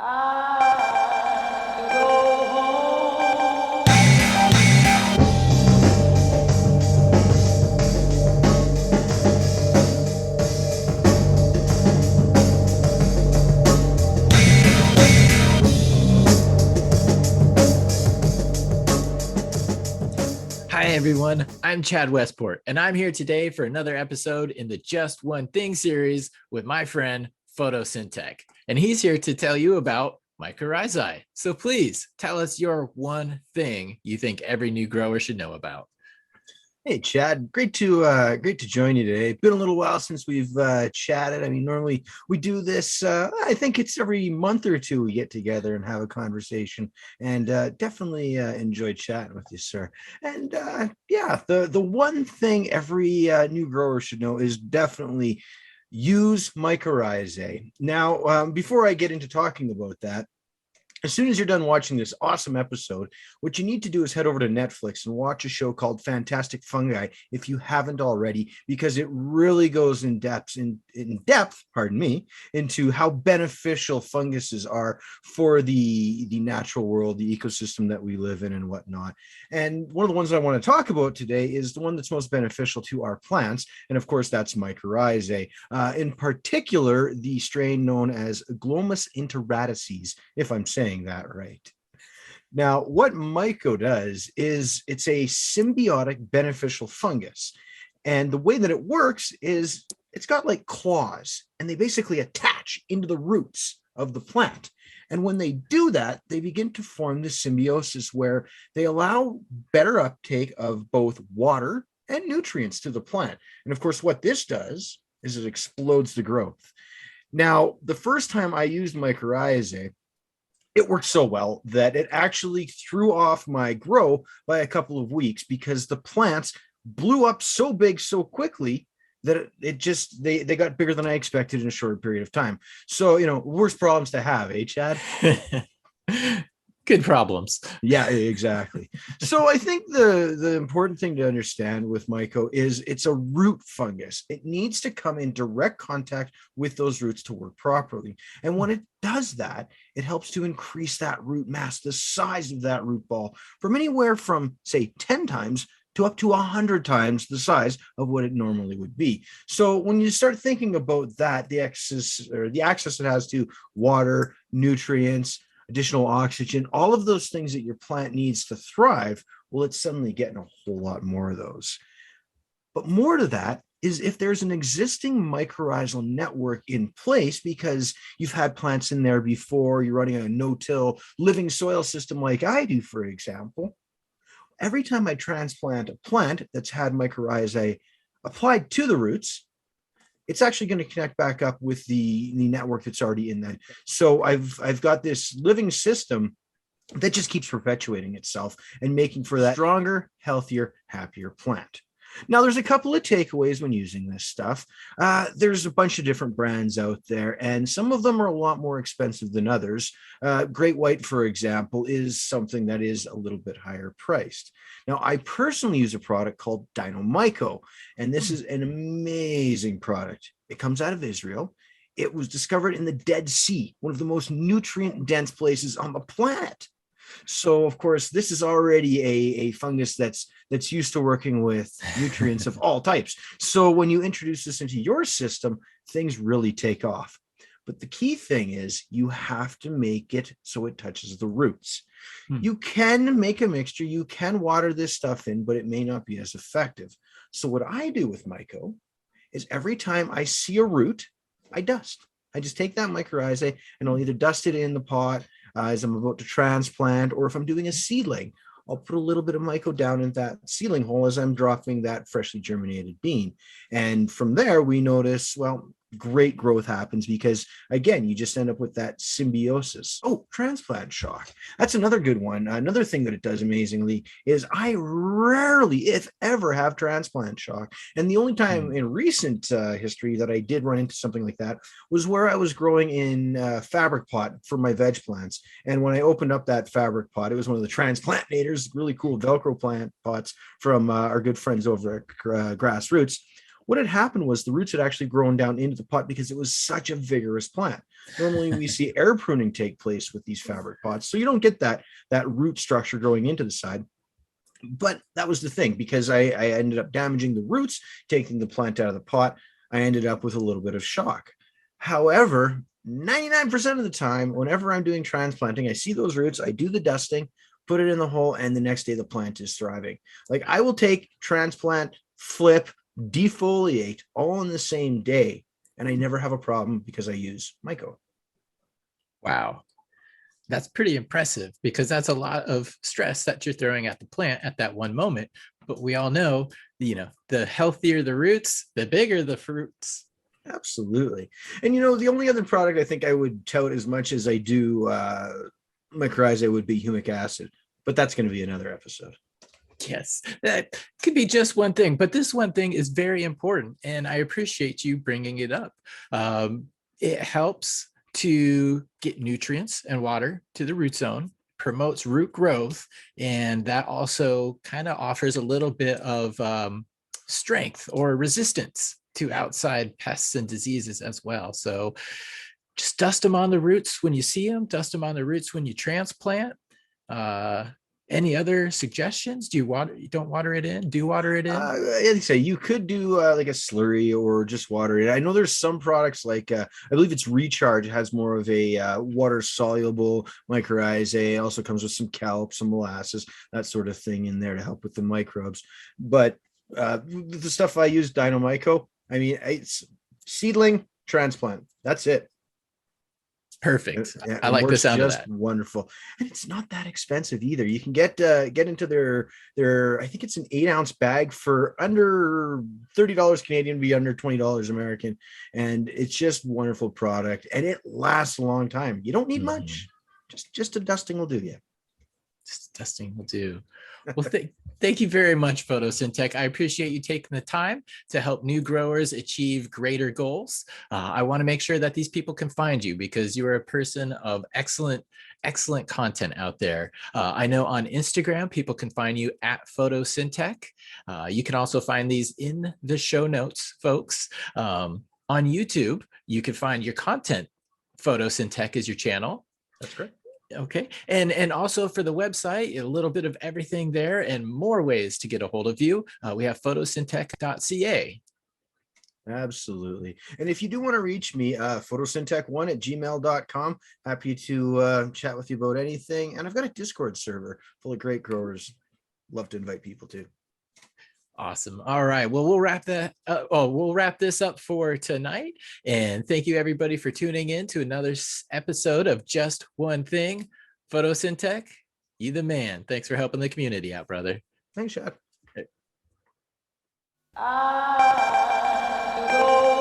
I go home. Hi, everyone. I'm Chad Westport, and I'm here today for another episode in the Just One Thing series with my friend Photosyntech. And he's here to tell you about Mycorrhizae. So please tell us your one thing you think every new grower should know about. Hey Chad, great to join you today. It's been a little while since we've chatted. I mean, normally we do this. I think it's every month or two we get together and have a conversation, and definitely enjoy chatting with you, sir. And yeah, the one thing every new grower should know is definitely use mycorrhizae. Now, before I get into talking about that, as soon as you're done watching this awesome episode, what you need to do is head over to Netflix and watch a show called Fantastic Fungi if you haven't already, because it really goes in depth, into how beneficial funguses are for the natural world, the ecosystem that we live in and whatnot. And one of the ones I want to talk about today is the one that's most beneficial to our plants. And of course, that's Mycorrhizae. In particular, the strain known as Glomus interradices, if I'm saying that right. Now, what myco does is it's a symbiotic beneficial fungus. And the way that it works is it's got like claws, and they basically attach into the roots of the plant. And when they do that, they begin to form this symbiosis where they allow better uptake of both water and nutrients to the plant. And of course, what this does is it explodes the growth. Now, the first time I used mycorrhizae, it worked so well that it actually threw off my grow by a couple of weeks because the plants blew up so big so quickly that it just they got bigger than I expected in a short period of time. So, worst problems to have, Chad? Good problems. Yeah, exactly. So I think the important thing to understand with myco is it's a root fungus. It needs to come in direct contact with those roots to work properly. And when it does that, it helps to increase that root mass, the size of that root ball, from anywhere from, say, 10 times to up to 100 times the size of what it normally would be. So when you start thinking about that, the access it has to water, nutrients, additional oxygen, all of those things that your plant needs to thrive, well, it's suddenly getting a whole lot more of those. But more to that is if there's an existing mycorrhizal network in place because you've had plants in there before, you're running a no-till living soil system like I do, for example, every time I transplant a plant that's had mycorrhizae applied to the roots, it's actually going to connect back up with the network that's already in there. So I've got this living system that just keeps perpetuating itself and making for that stronger, healthier, happier plant. Now, there's a couple of takeaways when using this stuff. There's a bunch of different brands out there, and some of them are a lot more expensive than others. Great White, for example, is something that is a little bit higher priced. Now, I personally use a product called Myco, and this is an amazing product. It comes out of Israel. It was discovered in the Dead Sea, one of the most nutrient-dense places on the planet. So, of course, this is already a fungus that's used to working with nutrients of all types. So when you introduce this into your system, things really take off. But the key thing is you have to make it so it touches the roots. You can make a mixture, you can water this stuff in, but it may not be as effective. So what I do with myco is every time I see a root, I dust. I just take that mycorrhizae and I'll either dust it in the pot as I'm about to transplant, or if I'm doing a seedling, I'll put a little bit of myco down in that seedling hole as I'm dropping that freshly germinated bean. And from there, we notice, well, great growth happens because, again, you just end up with that symbiosis. Oh, transplant shock. That's another good one. Another thing that it does amazingly is I rarely, if ever, have transplant shock. And the only time in recent history that I did run into something like that was where I was growing in fabric pot for my veg plants. And when I opened up that fabric pot, it was one of the Transplantators, really cool Velcro plant pots from our good friends over at Grassroots. what had happened was the roots had actually grown down into the pot because it was such a vigorous plant. Normally we see air pruning take place with these fabric pots, so you don't get that root structure growing into the side. But that was the thing, because I ended up damaging the roots, taking the plant out of the pot. I ended up with a little bit of shock. However, 99% of the time, whenever I'm doing transplanting, I see those roots, I do the dusting, put it in the hole, and the next day the plant is thriving. Like, I will take, transplant, flip, defoliate all in the same day, and I never have a problem because I use Myco. Wow. That's pretty impressive, because that's a lot of stress that you're throwing at the plant at that one moment. But we all know, the healthier the roots, the bigger the fruits. Absolutely. And the only other product I think I would tout as much as I do mycorrhizae would be humic acid, but that's going to be another episode. Yes, that could be just one thing, but this one thing is very important, and I appreciate you bringing it up. It helps to get nutrients and water to the root zone, promotes root growth, and that also kind of offers a little bit of strength or resistance to outside pests and diseases as well. So just dust them on the roots when you see them, dust them on the roots when you transplant. Any other suggestions? You don't water it in? Do water it in? I'd say you could do like a slurry or just water it. I know there's some products like I believe it's Recharge. It has more of a water soluble mycorrhizae. It also comes with some kelp, some molasses, that sort of thing in there to help with the microbes. But the stuff I use, Dynomyco, I mean, it's seedling, transplant. That's it. Perfect. Yeah, I like the sound of that. Wonderful, and it's not that expensive either. You can get into their I think it's an 8-ounce bag for under $30 Canadian, be under $20 American, and it's just wonderful product, and it lasts a long time. You don't need much. Just a dusting will do you. Just dusting will do. Well, thank you very much, Photosyntech. I appreciate you taking the time to help new growers achieve greater goals. I want to make sure that these people can find you, because you are a person of excellent content out there. I know on Instagram, people can find you at Photosyntech. You can also find these in the show notes, folks. On YouTube, you can find your content. Photosyntech is your channel. That's great. Okay. And also for the website, a little bit of everything there and more ways to get a hold of you. We have Photosyntech.ca. Absolutely. And if you do want to reach me, photosyntech1@gmail.com. Happy to chat with you about anything. And I've got a Discord server full of great growers. Love to invite people to. Awesome. All right. Well, we'll wrap this up for tonight. And thank you everybody for tuning in to another episode of Just One Thing. Photosyntech, you the man. Thanks for helping the community out, brother. Thanks, Chad. I go